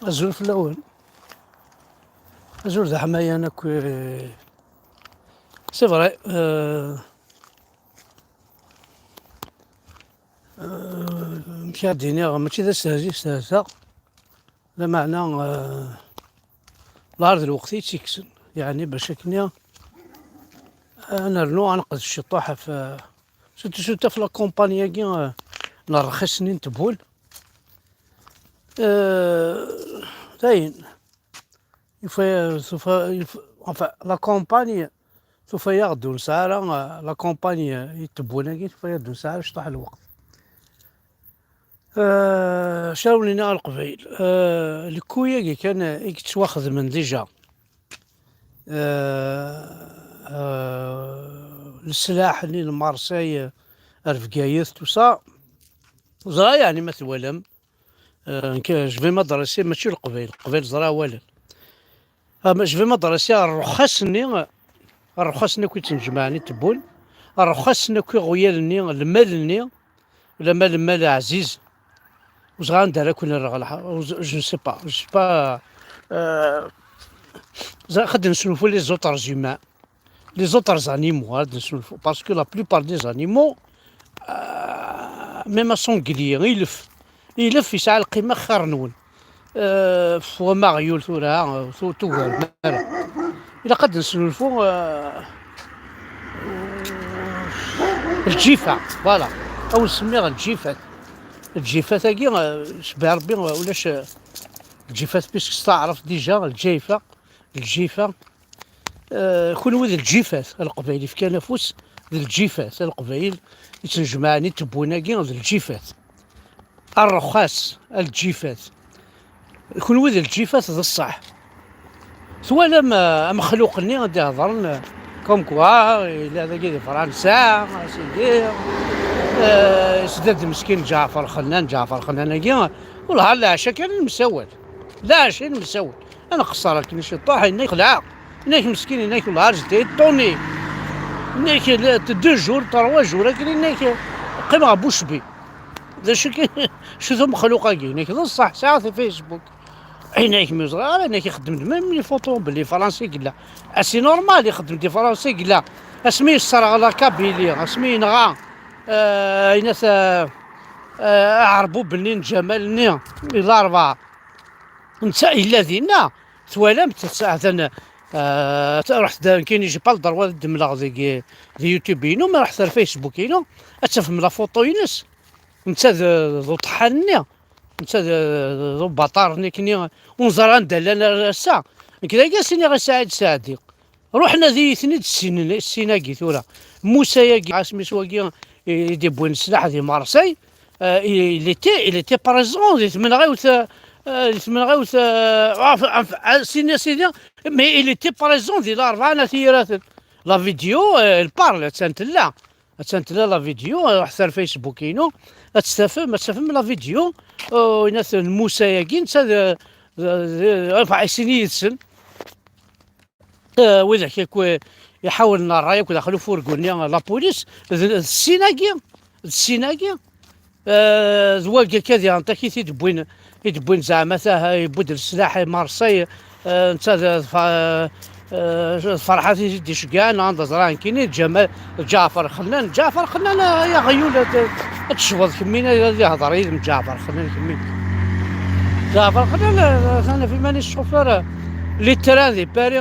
أزول في الأول، أزول ذا حماية أنا سي فري. مشى الدنيا ماشي ذا استهزاء، لا معنى العرض الوقتي تيكسن، يعني باش كنيا نرنو نقد الشطاحة في سوتا في لاكومبانيا كي نرخص سنين تبول. داين سوف لا كومباني سوف ياخدو ساعة، لا كومباني يتبونا كي سوف ياخدو ساعة باش طاح الوقت. شاولينا القبيل الكويا كي كان يتواخذ من ديجا السلاح اللي لمارساي رفقايث توسا زرا يعني مثل ولم جفي مدرسة ماشي القبيل زرا ولا جفي مدرسة الرخصني كي تنجمعني تبون الرخصني كي غيالني المال ولا مال عزيز وزغا ندير كون الرغل جو سي با خد نسولفو لي زوتر زيمان لي زوتر زانيمو غادي نسولفو باسكو لا بلوبار دي زانيمو ميم سونغلي يلف يسعى القيمة خير نون فوا ماغيول ثورا توغر مالا إلا قد نسولفو الجيفة فوالا أو نسميها الجيفة هاكي شبه ربي ولاش الجيفة بيسك تعرف ديجا الجيفة كون ذي الجيفات القبائل في كنفوس ذي الجيفات القبائل يتنجمعني تبونا كي ذي الجيفات الرخاص الجيفات كون ذي الجيفات ذي الصح ثوالا ما مخلوقني غادي يهضرن كوم كوا إلا ذاك دي فرنسا سيدي سداد مسكين جعفر خنان كي والله العشا كان مسول لا عشا مسول انا خساره كي شي طاح هناك خلع هناك مسكين هناك العرج ديال طوني هناك 2 جور 3 جور هناك قيمه بوشبي ذا شو ثم مخلوقه كي هناك بصح ساعه في فيسبوك هناك مي صغار هناك يخدم ميم لي فوتو بلي فرنسي قلا اسي نورمال يخدم دي فرنسي قلا اسمي الصرا لا كابيلي اسمي نغا ناس عربو بنين جمالني الاربعه نتا الذين توالمت ساعه رحت كاين جي با الدروا دملا ذي يوتيوب ينو ما رحت الفيسبوك ينو اتفهم لا فوتو ينس نتا ذو طحالني نتا ذو بطارني كني ونزران دلنا راسا كذا قاسيني غير سعيد روحنا ذي ثني السيناكي ثورا موسى ياكي عاسمي سواكي يدي بوين السلاح ذي مارسي il était présent mais il était présent دي الأربعة ثيرات لا فيديو البارل تسنتلا لا فيديو حتى الفيسبوك كاينو تستفهم لا فيديو ناس الموسى ياكي نتا سيني يتسن وذاك يحاول نرايك ودخلوا فورقوني لا بوليس السيناكي زواج كذا انت كي يدبوين زعما تاه يبدل السلاح مارسي انت فرحات يدي شقان عند زران كاين جمال جعفر خنان يا غيول تشوض كمين يهضر يد جعفر خنان انا في ماني الشوفير لي تران باري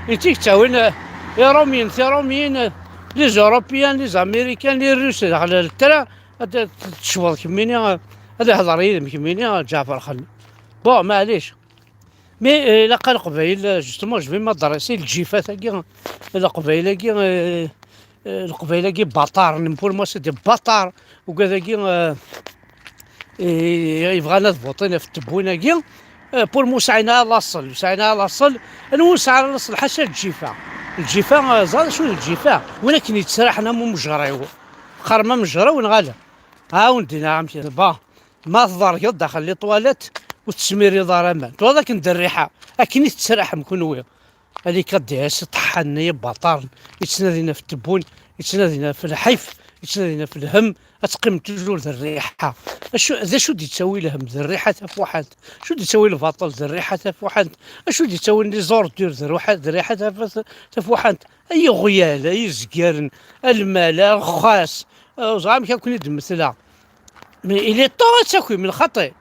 انت تاوين يا روميين لي زوروبيان لي زاميريكان لي روس على الترا تشوض كميني هذا يهضر يد كميني جعفر خنان بون معليش مي لا قال قبيل جوستومون جو في مدرسي الجيفات هاكي القبيله كي باطار نمبور مو سي دي باطار وكذا كي يبغانا تفوطينا في التبوينه كي بور موسعينا لاصل نوسع لاصل حتى الجيفه زاد شو الجيفه ولكن يتسرحنا مو مجريو خرمه مجرى ونغالا ولدي نعم با ما تضر يض داخل لي طواليت وتسميري دار امان تو هذاك ندير الريحه اكني تسرح مكنويه هذيك كديها طحنا يا باطار يتسنادينا في التبون يتسنادينا في الحيف يتسالينا في الهم، تقيم توجور ذا الريحه. شو دي تسوي الهم ذا الريحه تفوحت، شو دي تسوي البطل ذا الريحه تفوحت، شو دي تسوي لي زوردور ذا الريحه تفوحت. اي غيال اي زكارن المال الخاص زعما كنكون مثلا مي الي طو تاكل من الخطي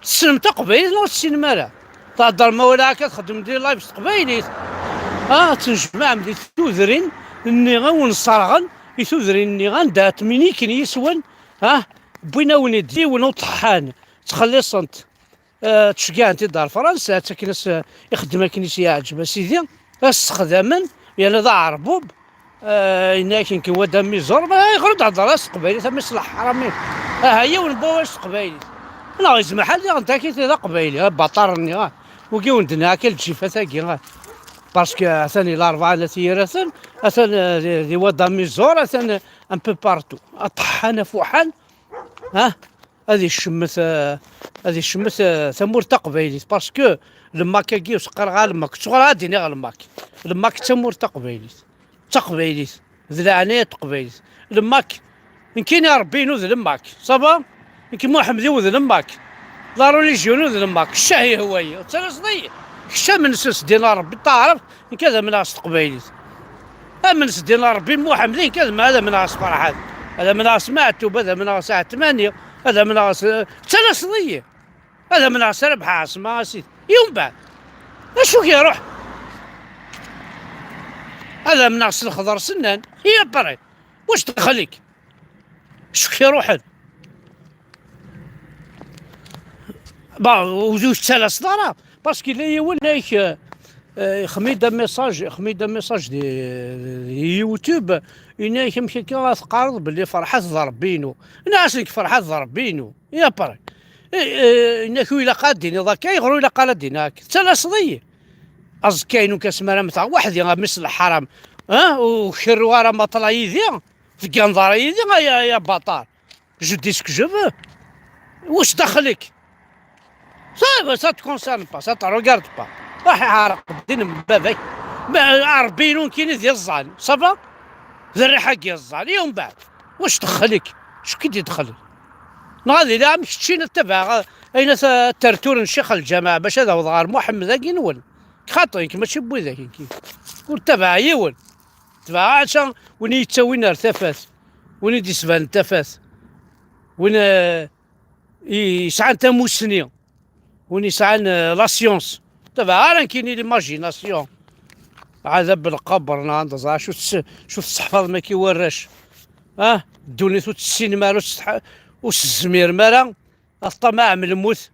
السلم تقبيل لا السينما لا تهضر ما ولا هكا تخدم دير لايف تقبيلي تنجمع ملي تودرين النيغا ونصرغن يتودرين النيغا دات مني كن يسون بوينا وندي ونطحان تخلي صنت تشكع انت دار فرنسا تاكنس يخدم كنيس يعجب سيدي استخداما يلا ذا عربوب هناك كوا دامي زور ما يغرد على راس قبيلي ثم يصلح حرامي هي ونبوش قبيلي لا يسمح لي انت كي ذا قبيلي بطرني وكي وندنا كل جيفه ثاقي باسكو ثاني الاربعه التي راسن اثن دي ودامي زور اثن ان بو بارتو طحان فوحان هذه الشمس ثمور تقبيلي باسكو الماك كي وسقر غا الماك صغر غادي غا الماك ثمور تقبيلي ذلعني تقبيلي الماك إن كاين ربي نوذ الماك صافا إن كاين محمد يوذ الماك ضروري يجيو نوذ الماك الشاهي هو هي ترصدي كشا من سس دينا ربي تعرف إن كذا من عصر تقبيلي من سس دينا ربي محمد كذا هذا من عصر فرحات هذا من عصر معتوب هذا من عصر 8 هذا من عصر ترصدي هذا من عصر 4 عاصمة سيدي يوم بعد اشو كيروح هذا من عصر الخضر سنان هي بري واش تخليك شو كيروح وزوج 3 صدارة باسكو لا يوليك خميده ميساج دي يوتيوب هناك يمشي كي تقارض باللي فرحات ضربينو ناس فرحات ضربينو يا بري هناك إلا قادين ذاك يغرو إلا قال ديناك 3 صدية كاين كاسمرا متاع واحد مثل الحرام وشرواره مطلع يدي في كنظر يدي يا بطار جو ديسك جو فو واش دخلك سا تكونسيرن با سا تروغارد با راح عارق الدين من بابك عربينون كاين ديال الزعل صافا ذا الريحه كي الزعل يوم بعد واش دخلك شو كي دخلك غادي لا مشيتي نتبع اين ترتور الشيخ الجماعه باش هذا وضغار محمد كي نول خاطرك ماشي بوذاك كيف وتبع يول تبع عشان وين يتسوين ارتفات وين يديسفان ارتفات وين يسعى تموسني وين يسعى لا سيونس تبع راه كاين ليماجيناسيون عذاب القبر عند شوف الصحفاظ ما كيوراش الدنيا السينما والزمير مالا الطمع من الموت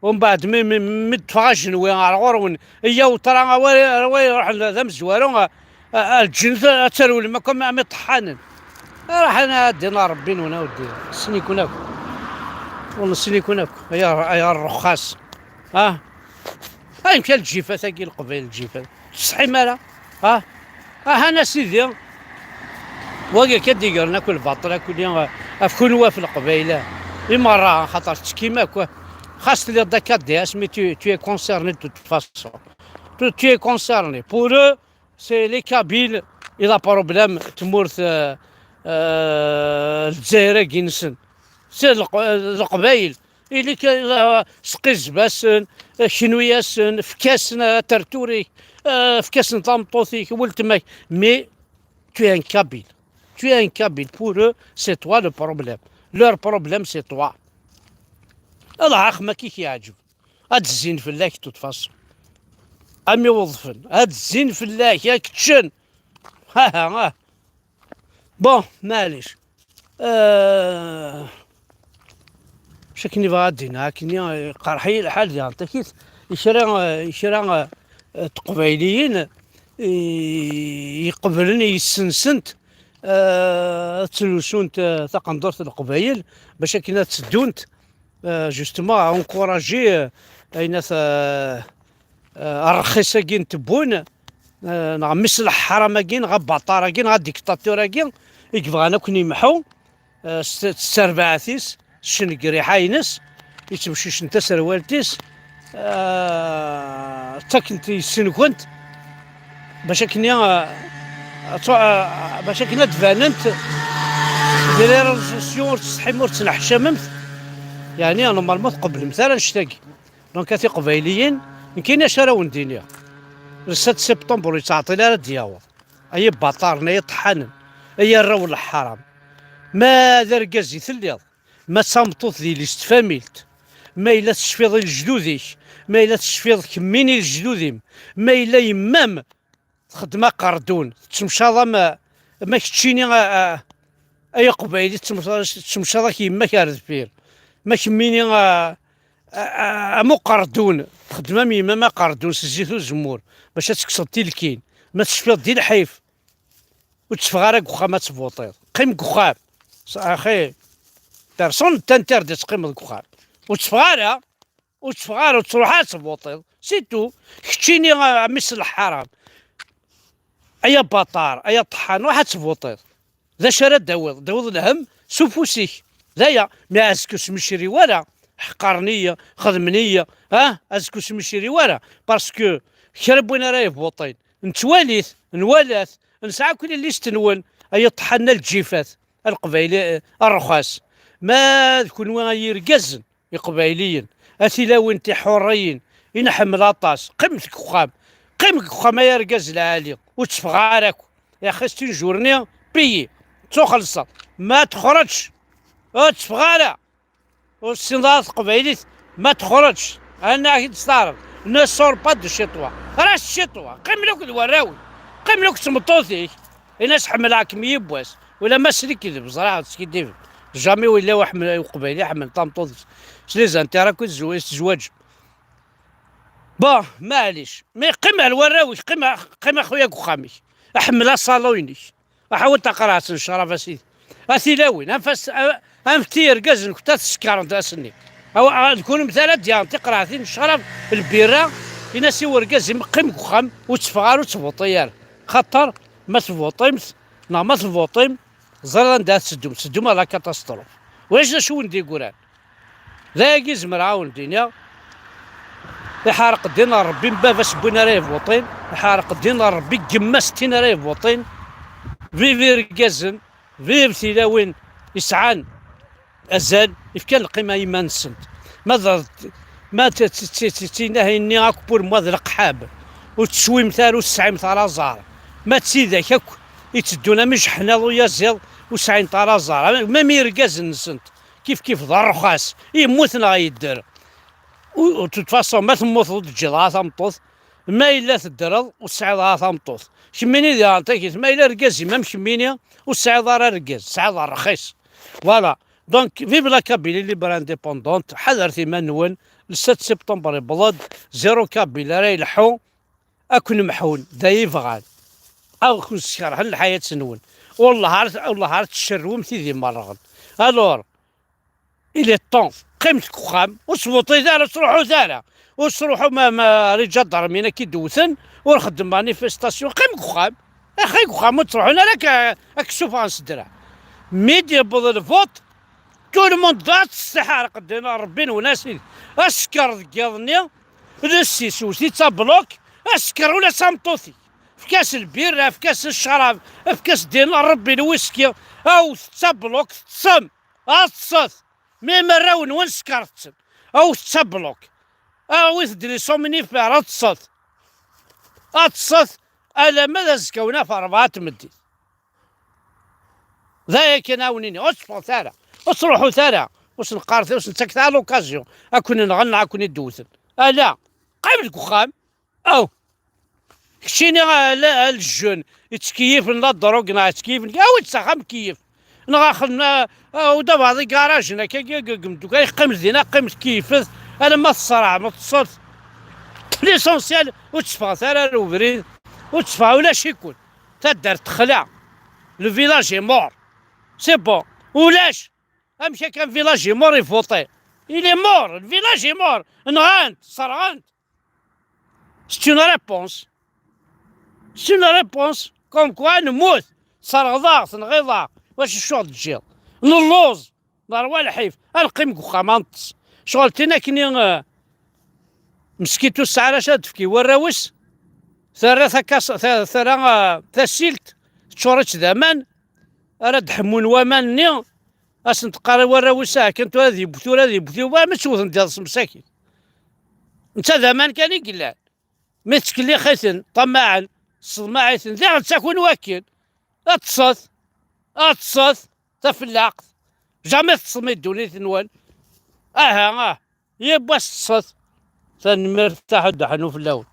ومن بعد من تفاجن وين غورون هي وترى وين راح ذا مزوارو الجن ترول ما كون ما طحانن راح انا دينا ربي ونا ودي السني كوناك والله السني كوناك يا الرخاص يمكن الجيفه ثاقي القبيل الجيفه صحي مالا انا سيدي واقي كدير ناكل باطل كل في القبيله مرة خاطر كيما خاص لي داك دياس مي tu es concerné de toute façon tu es concerné pour eux c'est les Kabyles إذا بروبليم تمورث الجزائر كينسن سي القبايل اللي سقيز باسن شنوياسن فكاسن ترتوري فكاسن طامطوثيك ولتماك مي tu es un Kabyle pour eux c'est toi le problème leur problème c'est toi هذا عاق ما كيك يعجب هاد الزين في الله تتفصل امي وظفن هاد الزين في الله يا كتشن بون معليش شكني غادينا كني قرحي الحال ديال تكيت يشرا تقبيليين يقبلني يسنسنت تلوسونت تقندرة القبايل باش كنا تسدونت جوستومون انكوراجي اين الرخيصه كين تبون مثل الحرامه كين غباطاره كين غديكتاتوره كين يكفغانا كون يمحو السربعاتيس شنقري حاينس يتمشيش نتا سروالتيس تاكنتي سنكونت باش كنا تفاننت لي ريزو سوسيو تصحي تنحشممت، يعني نورمالمون تقبل مثلا نشتاقي. دونك هاتي قبايليين مكايناش راهو ندينيها 7 سبتمبر يتعطي لها دياور، اي باطارنا اي طحانا اي الراول الحرام، ما ركازي ثليض، ما تصامطوط لي استفاميلت، ما إلا تشفيض لجدوديك، ما إلا تشفيض كميني لجدوديم، ما إلا يمام تخدم قردون تمشاض ما كتشيني اي قبايلي تمشاض كيما كاردفير، ما كميني مو قردون تخدم يما ما قردون سجيتو الزمور باش تكسر تيلكين، ما تشفيض ديال الحيف وتفغارك وخا ما تفوطيض قيم كخاب اخي بيرسون تنتردي تقيم كخاب وتفغارها وتروح تفوطيض سيتو. كتشيني مثل الحرام ايا باطار ايا طحان واحد تفوطيض ذا شرا داوض الهم سوفوسيك ذايا ما اسكوس مشري ولا حقرنيه خدمنيه اسكوس مشري ولا باسكو شرب وين راهي فوطين نتواليث نوالات نسعى كل اللي استنون اي طحنا الجيفات القبايلي الرخاص ما تكون وين يرقزن قبايليين اثيلاو انت حريين ينحمل اطاس قيمتك خام يا رقاز العالي وتفغارك يا اخي ستين جورني بيي خلصت ما تخرجش تفغارا والسنضات قبايلي ما تخرجش انا تستعرض ne sors pas de chez toi راه chez toi قيم لك الوراوي قيم لك تمطوطيك الناس حملها يبواس ولا ما سري كذب صراحه كيدير جامي ولا واحد قبايلي حمل طامطوط شلي انت راك الزواج با معليش مي قيمها الوراوي قيمها خويا كخامي احملها صالويني احاول تقرا نشرب اسيدي اثيلاوين انفس امتير كازن كنت تسكر انت اسني او تكون مثلا ديال تقرا نشرب البيره يناسي وركاز قيم كخام وتفغار وتفوطيار خاطر ما تفوطيمت ما تفوطيم زران دا تسدوم على كاتاستروف واش شو ندي قران ذاكي زمرعاون الدنيا يحارق الدين ربي مبافاس بونا راهي فوطين يحارق الدين ربي كما 60 راهي فوطين في ركازن في بثيلاوين يسعان ازال كان القيمه يما نسنت ماذا ما تنهيني اكبر ماذا القحاب وتشوي مثال وسعي مثال زار ما تسيدك هاك يتدونا مش حنا ويا زيض وسعين طار زار ما ميركاز نسنت كيف ضر رخاص يموتنا غيدير وتتفاصل ما تموت تجيضها تمطوط ما الا تدرض وتسعيضها تمطوط شميني ذا انت ما الا ركازي ما مشميني وسعيضها ركاز سعيضها رخيص فوالا. دونك فيف لا كابيلي ليبر انديبوندونت حذرتي ما نون 7 سبتمبر بلاد زيرو كابيلي راه يلحو اكون محون ذا يفغال او كون سكر هل الحياه نون والله عرفت الشروم تيدي مرغد الور الي طون قيمتك خام وصوتي دار تروحوا دارا وتروحوا ما رجال ضرمينا كي دوثن ونخدم مانيفيستاسيون قيمك خام اخي خام تروحوا لك راك سوفانس درا ميديا بضل الفوت تو الموند ضاعت السحاره قدنا ربي وناسي اسكر ذكيضني السيسوسي تابلوك اسكر ولا سامطوثي في كاس البيره في كاس الشراب في كاس دين ربي الويسكي او تابلوك تصم اتصث مي مراون وين سكرت او تابلوك او يدري صومني في اتصث الا ماذا زكونا في 4 مدي ذاك ناونيني اصبر ثارة اصروحوا ثارة واش نقارثي واش نتسكت على لوكازيون اكون نغنى اكون ندوثن لا قيمتك خام او كشيني الجون يتكيف لنا الدروك نا يتكيف او يتسخم كيف ناخذنا ودابا هذا كراجنا كيقمتو كيقيم دينا قيمت كيفث انا ما الصراع ما تصل ليسونسيال وتصفى ثارة روفرين وتصفى ولا شي يكون تدار تخلع لو فيلاج مور سي بون ولاش امشي كان فيلاج مور يفوطي الي مور الفيلاج مور نغانت صرغانت سي اون ريبونس كوم كوا نموت صرغضاغ نغيضاغ واش الشغل تجيض نلوز نروى الحيف نقيم كوخامانطس شغل تينا كني مسكيتو الساعة شاد تفكي وراوس ثرا تسيلت تشورتش ذامان راد حمون وماني اصلا تقاري ورا وساعة كنتو هذي بثور هذي بثور ما تشوف انت مساكين. انت زمان كان يقلع مسكلي خيثن طماعا صماعيثن ذا تكون واكل اتصث اتصث تفلاق جامي تصمي الدونيت نوال يبا الصث تنمرتاح حنو في الاول.